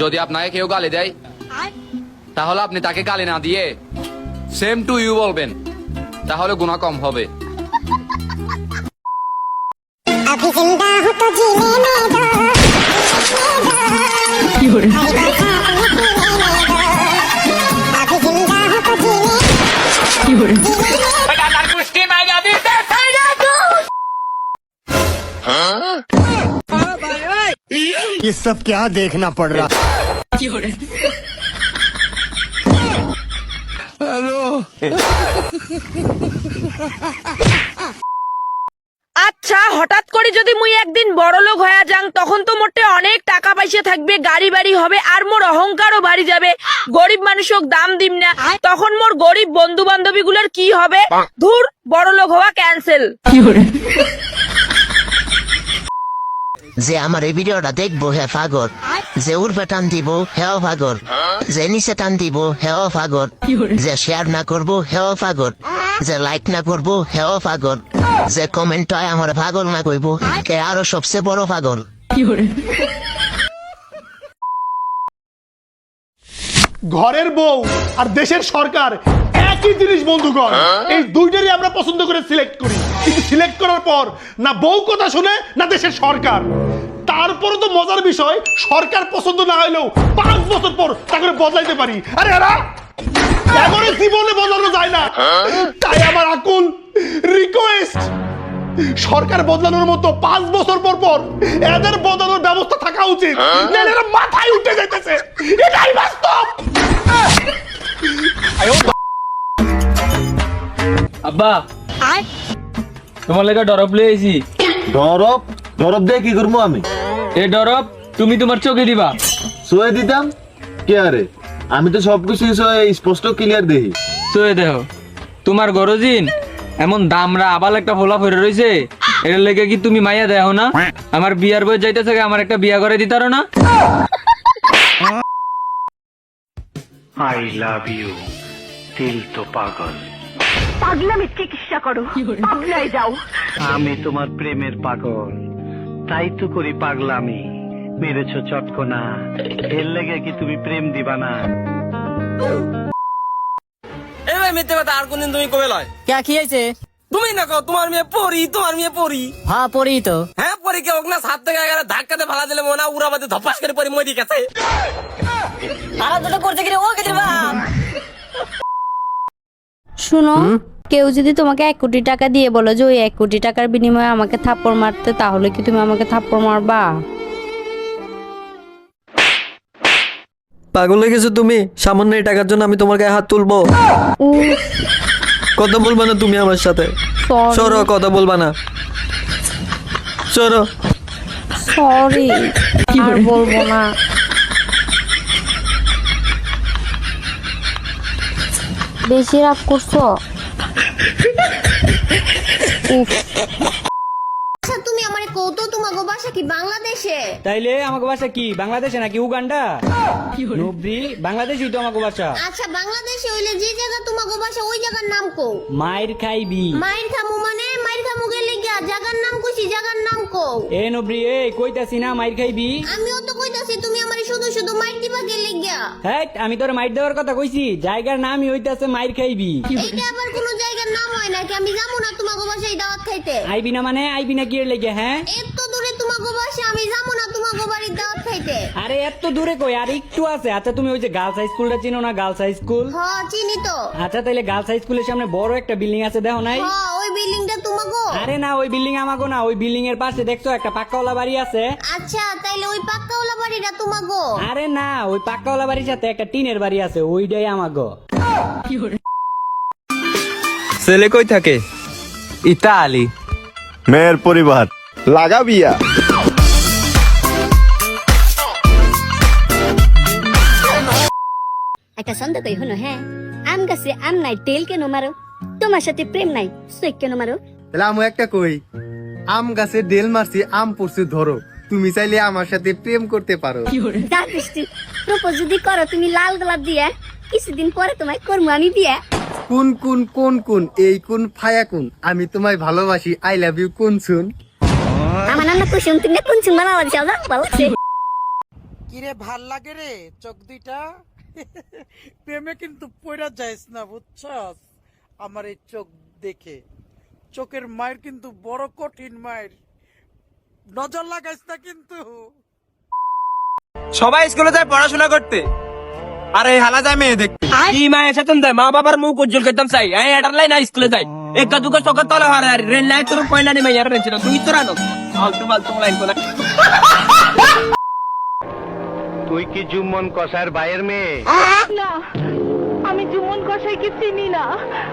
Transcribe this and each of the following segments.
যদি আপনাকে কেউ গালি দেয় তাহলে আপনি তাকে গালি না দিয়ে সেম টু ইউ বলবেন, তাহলে গুনাহ কম হবে। अभी जिंदा हूँ तो जीने दो, अभी जिंदा हूँ तो ये सब क्या देखना पड़ रहा। আচ্ছা, হঠাৎ করে যদি মুই একদিন বড় লোক হয়ে যাং, তখন তো মোটে অনেক টাকা পয়সা থাকবে, গাড়ি বাড়ি হবে, আর মোর অহংকারও বাড়ি যাবে, গরিব মানুষক দাম দিম না, তখন মোর গরিব বন্ধু বান্ধবী গুলোর কি হবে? ধুর, বড় লোক হওয়া ক্যান্সেল। যে আমার এই ভিডিওটা দেখবো হে পাগল, যে উর্ফে টান দিব হেও পাগল, যে নিচে টান দিব হেও পাগল, যে শেয়ার না করবো হেও পাগল, যে লাইক না করবো হেও পাগল, যে কমেন্ট হয় আমার পাগল না কইব কে আরো সবচেয়ে বড় পাগল। ঘরের বউ আর দেশের সরকার একই জিনিস বন্ধুগণ, এই দুইটারই আমরা পছন্দ করে সিলেক্ট করি, কিন্তু সিলেক্ট করার পর না বউ কথা শুনে না দেশের সরকার। তারপরে তো মজার বিষয়, সরকার পছন্দ না হইলেও 5 বছর পর তাকে বদলাইতে পারি। আরে এরা এমনই জীবনে বদলানো যায় না। তাই আমার আকুল রিকোয়েস্ট, সরকার বদলানোর মতো 5 বছর পর পর এদের বদলানোর ব্যবস্থা থাকা উচিত, নাহলে এরা মাথায় উঠে যাইতেছে। এটাই বাস্তব। আব্বা, তোমার লেগে ডরব লই আইছি। ডরব ডরব দিয়ে কি করবো আমি? এই ডরব তুমি তোমার চোখে দিবা। শুয়ে দিতাম কে? আরে আমি তো সবকিছু স্পষ্ট ক্লিয়ার দেখি। শুয়ে দেখো, তোমার গরজিন এমন দামরা আবাল একটা ফোলা ফেরে রয়েছে, এর লেগে কি তুমি মাইয়া দেখো না? আমার বিয়ার বই যাইতেছে, আমার একটা বিয়া করে দিতারো না? আই লাভ ইউ, দিল তো পাগল। পাগলামি চিকিৎসা করো, পাগলাই যাও। আমি তোমার প্রেমের পাগল, তাই তো করি পাগলামি। মেরেছ চটকনা, এর লেগে কি তুমি প্রেম দিবা না? এই ভাই মিথ্যে কথা আর কোনদিন তুমি কবে লয়? क्या किए थे? তুমি না কও তোমার মেয়ে পড়ি, তোমার মেয়ে পড়ি। हाँ पड़ी तो। হ্যাঁ পড়ি কে হোক না, 7 থেকে 11 ধাক্কাতে ফালা দিলে মনে উড়া বাদে ধপাস করে পড়ি মরি গেছে। আরে দুটো করতে গিয়ে ও কেটে বাপ। শুনো, কেউ যদি তোমাকে 1 কোটি টাকা দিয়ে বলো যে ওই 1 কোটি টাকার বিনিময়ে আমাকে থাপ্পড় মারতে, তাহলে কি তুমি আমাকে থাপ্পড় মারবা? পাগল হয়ে গেছো তুমি? সামান্য এই টাকার জন্য আমি তোমার গায়ে হাত তুলবো? কথা বলবা না তুমি আমার সাথে? সরো, কথা বলবা না, সরো। সরি, আর বলবো না। বেশি রাগ করছো? তুমি আমারে কৌতো তোমাগো বাসা কি বাংলাদেশে? তাইলে আমাকে বাসা কি বাংলাদেশে নাকি উগান্ডা? নবরি, বাংলাদেশই তো আমাকে বাসা। আচ্ছা বাংলাদেশে হইলে যে জায়গা তোমাগো বাসা ওই জায়গার নাম কও। মায়ের খাইবি। মাইর খামু মানে মাইর খামু গেলে গিয়া জায়গার নাম কইছি, জায়গার নাম কও। এ নবরি, এ কইতাছি না মায়ের খাইবি। আমিও তো কইতাছি তুমি আমারে শুধু শুধু মাইর দিবা গেলে গিয়া। হ্যাঁ, আমি তোর মাইর দেওয়ার কথা কইছি, জায়গার নামই হইতাছে মায়ের খাইবি। এইটা আবার কোন জায়গার নাম হয় নাকি? আমি যাবো না তোমাগো বাসায় দাওয়াত খাইতে। আইবি না মানে আইবি না কি এর লেগে? হ্যাঁ, এত দূরে তোমাগো বাসা, আমি যাবো না তোমাগো বাড়ির দাওয়াত খাইতে। আরে এত দূরে কই, আর একটু আছে। আচ্ছা তুমি ওই যে গার্লস হাই স্কুলটা চিনো না? Girls high school. হ্যাঁ চিনি তো। আচ্ছা তাইলে গার্লস হাই স্কুলের সামনে বড় একটা বিল্ডিং আছে, দেখো নাই? হ্যাঁ ওই বিল্ডিংটা তোমাগো? আরে না, ওই বিল্ডিং আমাগো না, ওই বিল্ডিং এর পাশে দেখছো একটা পাক্কাওয়ালা বাড়ি আছে। আচ্ছা তাইলে ওই পাক্কাওয়ালা বাড়িটা তোমাগো? আরে না, ওই পাক্কাওয়ালা বাড়ির সাথে একটা টিনের বাড়ি আছে, ওইটাই আমাগো। ছেলে কই থাকে? ইতালি। মেয়ের পরিবার লাগা বিয়া। একটা সন্দেহ কই হলো। হ্যাঁ, আম গাছে আম নাই, তেল কেন মারো? তোমার সাথে প্রেম নাই, সুইক কেন মারো? তাহলে আমি একটা কই, আম গাছে ডেল মারছি, আম পড়ছে ধরো। তুমি চাইলে আমার সাথে প্রেম করতে পারো। যা বৃষ্টি, প্রপোজ যদি করো তুমি লাল গোলাপ দিয়ে, কিছুদিন পরে তোমায় করবো আমি বিয়ে। কোন কোন কোন কোন এই কোন ফায়া কোন, আমি তোমায় ভালোবাসি, আই লাভ ইউ কোন শুন। আমার নাম কুসুম, তুমি কোন শুন বানাবার চাও? ভালো কিরে ভাল লাগে রে চোখ দুইটা প্রেমে কিন্তু পয়রা যাইস না বুঝছস আমার এই চোখ দেখে চোখের মায়ের কিন্তু বড় কঠিন মায়ের নজর লাগাইস না কিন্তু সবাই স্কুলে যায় পড়াশোনা করতে আর এই হালা যায় মেয়ে দেখতে কি মায়ের সাথে দেয় মা বাবার মুখ উজ্জ্বল করতাম চাই এই এটার লাই না স্কুলে যাই একা দুটো চোখের তলে হারে আর রেল নাই তোর পয়লা নেমে ইয়ার রেঞ্চ তুই তো রানো ফালতু ফালতু লাইন কোনা তুই কি জুম্মন কষার ভাইয়ের মেয়ে? না আমি জুমন কসাইকে চিনি না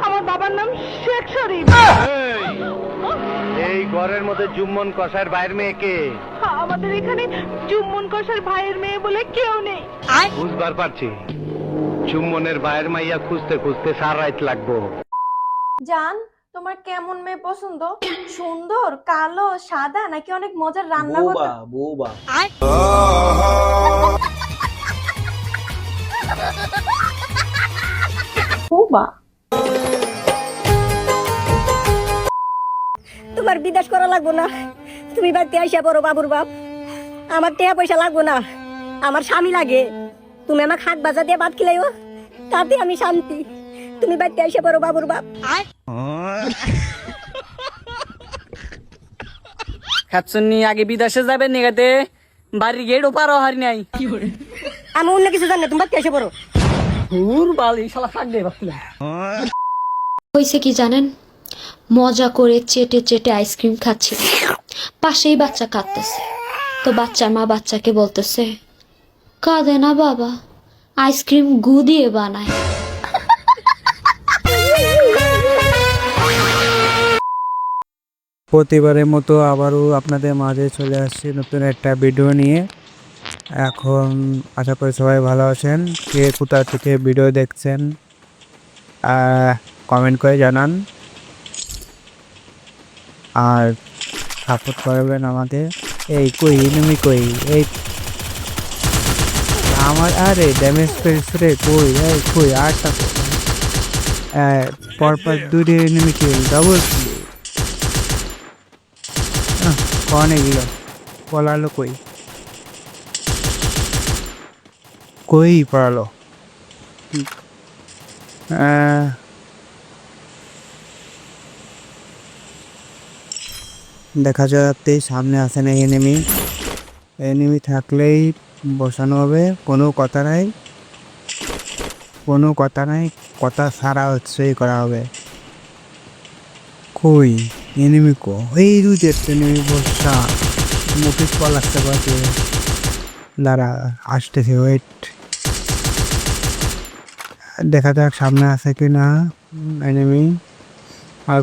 আমার বাবার নাম শেখ শরীফ এই ঘরের মধ্যে জুম্মন কষার ভাইয়ের মেয়ে কে? আমাদের এখানে জুম্মন কসার ভাইয়ের মেয়ে বলে কেউ নেই বুঝবার পারছি জুম্মনের ভাইয়ের মাইয়া খুঁজতে খুঁজতে সারা রাত লাগবো। জান তোমার কেমন মেয়ে পছন্দ সুন্দর কালো সাদা নাকি অনেক মজার রান্না করতে বৌবা তোমার বিদেশ করা লাগবো না, তুমি বাড়িতে আইসা পড়ো বাবুর বাপ। আমার টাকা পয়সা লাগবো না, আমার স্বামী লাগে। তুমি আমাকে হাত বাজা দিয়ে ভাত খিলাইও, তাতে আমি শান্তি। তুমি বাড়িতে আইসা পড়ো বাবুর বাপ। খাচ্ছনি আগে বিদেশে যাবে নিগাতে বাড়ির গেট ওপারও হারি নাই আমি অন্য কিছু জানি না, তুমি বাড়িতে আইসা পড়ো। হুর বালি শালা থাক দে বাপলা হয়েছে কি জানেন, মজা করে চেটে চেটে আইসক্রিম খাচ্ছে, পাশেই বাচ্চা কাঁদতেছে। তো বাচ্চার মা বাচ্চাকে বলতেছে, কাঁদে না বাবা, আইসক্রিম গু দিয়ে বানায়। প্রতিবারের মতো আবারও আপনাদের মাঝে চলে আসছি নতুন একটা ভিডিও নিয়ে। এখন আশা করি সবাই ভালো আছেন। কে কোথা থেকে ভিডিও দেখছেন কমেন্ট করে জানান, আর সাপোর্ট করবেন আমাদের। এই কই এনিমি কই, এই আমার আরে ড্যামেজ পেয়েছে কই, এই কই আটটা পরপর দুটি এনিমি কিল, ডাবল কনে গেল, পলালো কই, কই পড়ালো। দেখা যাচ্ছে সামনে আসে না এনিমি, এনিমি থাকলেই বসানো হবে, কোনো কথা নাই, কোনো কথা নাই, কথা সারা হচ্ছে করা হবে। কই এনিমি কো, এই দুই এনিমি বসা মুখে কল আসতে পারছে, দাঁড়া আসতেছে, ওয়েট দেখা যাক সামনে আছে কি না এনিমি। আর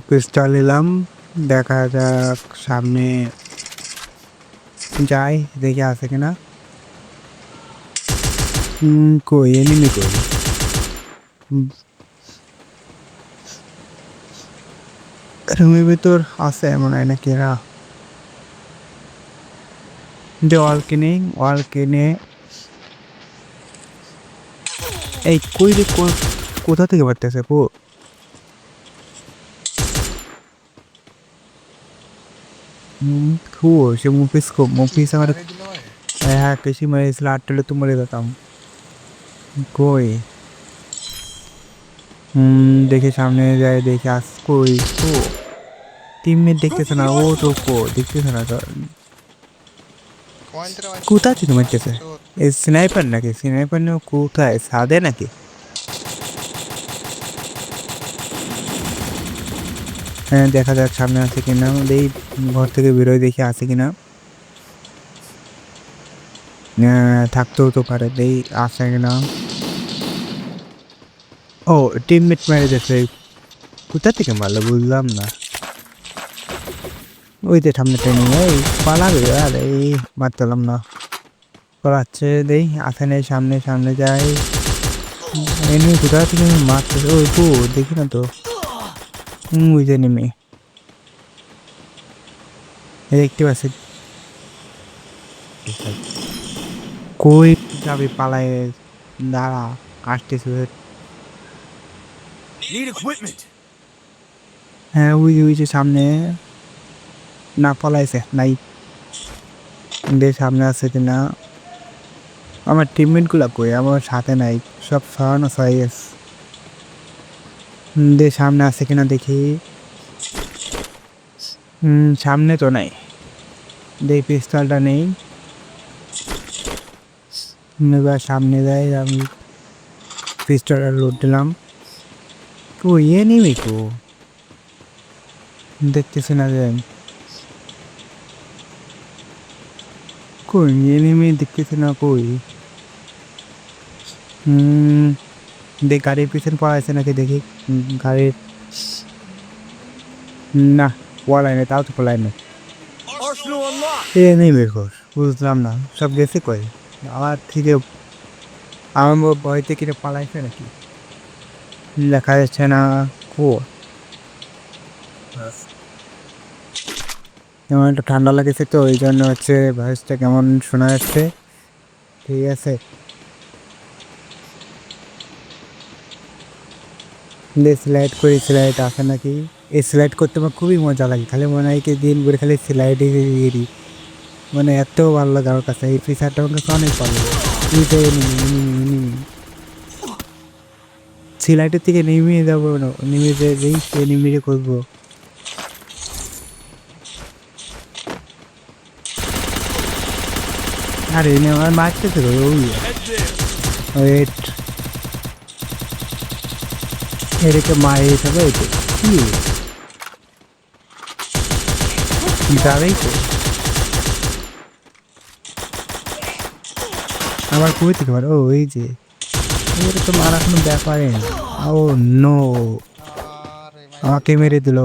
পিস্তল নিলাম, দেখা যাক সামনে যাই দেখে আছে কিনা। কই এনিমি কই, রুমের ভিতর আছে মনে হয় নাকি এরা। ওয়াল কিনে এই কই রে, কোথা থেকে বাড়তেছে পো, সে মুফিস আমার হ্যাঁ কৃষি মারিয়েছিল, আটটালে তো মরে যেতাম। কই দেখে সামনে যায়, দেখে আস কই ও টিমমেট দেখতেছে না, ও তো দেখতেছে না, কোথায় ছিল মারতেছে, এই স্নাইপার নাকি, স্নাইপার নিয়ে কোথায় সাদে নাকি। হ্যাঁ দেখা যাক সামনে আছে কিনা, এই ঘর থেকে বেরোয় দেখি আছে কিনা, থাকতেও তো পারে, এই আছে কিনা। ও টিমমেট মেরে যাচ্ছে, কোথা থেকে মারলো বুঝলাম না। ওই যে সামনে ট্রেনিং, এই পালাবে আর এই মারতাম না, পড়াচ্ছে দেই আসে নেই, সামনে সামনে যাই, এমনি কোথা থেকে মারতেছে, ওই তো দেখি না তো, ওই যে নেমে দেখতে পাচ্ছি। কই যাবি পালায়, দাঁড়া আসতেছে। হ্যাঁ ওই যে সামনে, না পলাইছে নাই, দে সামনে আছে কিনা, আমার টিমমেটগুলো কই, আমার সাথে নাই, সব সরানো হয়ে গেছে। দে সামনে আছে কিনা দেখি। সামনে তো নাই, দেখ পিস্তলটা নেই। এবার সামনে যাই, আমি পিস্তলটা লোড দিলাম। ও ইয়ে নিবি তো দেখতেছি না যে, কই এনিমি দেখতেছি না কই। দেখ গাড়ির পিছনে পড়া আছে নাকি দেখি। গাড়ির না পড়ায় না, তাও তো পড়ায় না। এ নেই বের কর, বুঝলাম না সব গেছে কই। আমার থেকে আমার ভয় থেকে পালাইছে নাকি দেখা যাচ্ছে না। ও যেমন একটু ঠান্ডা লাগেছে তো ওই জন্য হচ্ছে ভয়েসটা কেমন শোনা যাচ্ছে। ঠিক আছে, স্লাইড করি, স্লাইড আসে নাকি। এই স্লাইড করতে আমার খুবই মজা লাগে, খালি মনে হয় কি দিন করে খালি স্লাইডে গেরি, মানে এত ভালো লাগে আমার কাছে। এই ফিচারটা আমার কাছে অনেক ভালো লাগে। স্লাইডের থেকে নেমে যাবো না, নেমে যেই নেমে করবো। আরে এনে আমার মারতেছে তো ওয়েট, এটাকে মারিয়ে যাবে। এটা কি যাবেই তো আবার কই থেকে পারে। ও এই যে এটা তো মারা কোনো ব্যাপারে না। ও নো, আমাকে মেরে দিল।